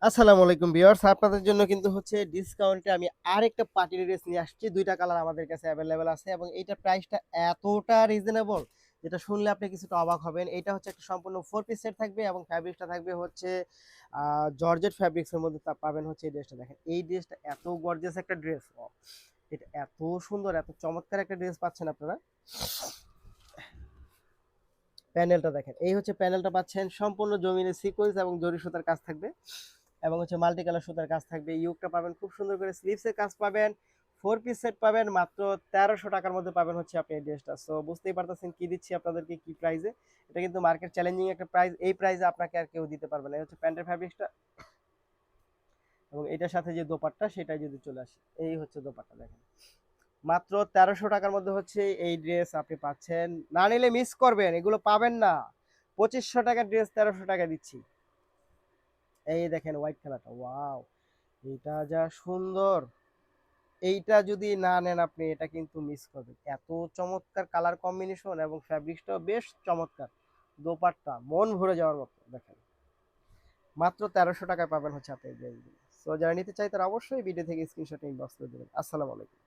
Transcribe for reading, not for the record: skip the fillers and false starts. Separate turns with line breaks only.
আসসালামু আলাইকুম ভিউয়ার্স, আপনাদের জন্য কিন্তু হচ্ছে ডিসকাউন্টে আমি আরেকটা পার্টি ড্রেস নিয়ে আসছি। ২টা কালার আমাদের কাছে অ্যাভেলেবল আছে এবং এইটার প্রাইসটা এতটা রিজনেবল, যেটা শুনলে আপনি কিছুটা অবাক হবেন। এটা হচ্ছে একটা সম্পূর্ণ 4 পিস সেট থাকবে এবং ফ্যাব্রিক্সটা থাকবে হচ্ছে জর্জেট ফ্যাব্রিক্স এর মধ্যে পাবেন হচ্ছে এই ড্রেসটা। দেখেন এই ড্রেসটা এত গর্জিয়াস একটা ড্রেস। এটা এত সুন্দর, এত চমৎকার একটা ড্রেস পাচ্ছেন আপনারা। প্যানেলটা দেখেন, এই হচ্ছে প্যানেলটা পাচ্ছেন সম্পূর্ণ জমিনের সিকোয়েন্স এবং জরি সুতার কাজ থাকবে এবং হচ্ছে মাল্টি কালার সুতার কাজ থাকবে। ইউকটা পাবেন খুব সুন্দর করে, স্লিভসের কাজ পাবেন। 4 পিস সেট পাবেন মাত্র 1300 টাকার মধ্যে পাবেন হচ্ছে আপনি এই ড্রেসটা। সো বুঝতেই পারতেছেন কি দিচ্ছি আপনাদেরকে, কি প্রাইসে। এটা কিন্তু মার্কেট চ্যালেঞ্জিং একটা প্রাইস, এই প্রাইসে আপনাকে আর কেউ দিতে পারবে না। এই হচ্ছে প্যান্টের ফ্যাব্রিক্সটা এবং এটার সাথে যে দোপাট্টা সেটাই যদি চলে আসে, এই হচ্ছে দোপাট্টা দেখেন। মাত্র 1300 টাকার মধ্যে হচ্ছে এই ড্রেস আপনি পাচ্ছেন। না নিলে মিস করবেন, এগুলো পাবেন না। 2500 টাকার ড্রেস 1300 টাকা দিচ্ছি। এই দেখেন হোয়াইট কালারটা, ওয়াও, এটা যা সুন্দর। এইটা যদি না নেন আপনি, এটা কিন্তু মিস করবেন। এত চমৎকার কালার কম্বিনেশন এবং ফ্যাব্রিক্সটাও বেশ চমৎকার। দোপাট্টা মন ভরে যাওয়ার মতো দেখেন। মাত্র 1300 টাকায় পাবেন হচ্ছে আপনি এই ড্রেসগুলো। সো যারা নিতে চাই তারা অবশ্যই ভিডিও থেকে স্ক্রিনশট ইনবক্স করে দেবেন। আসসালামু আলাইকুম।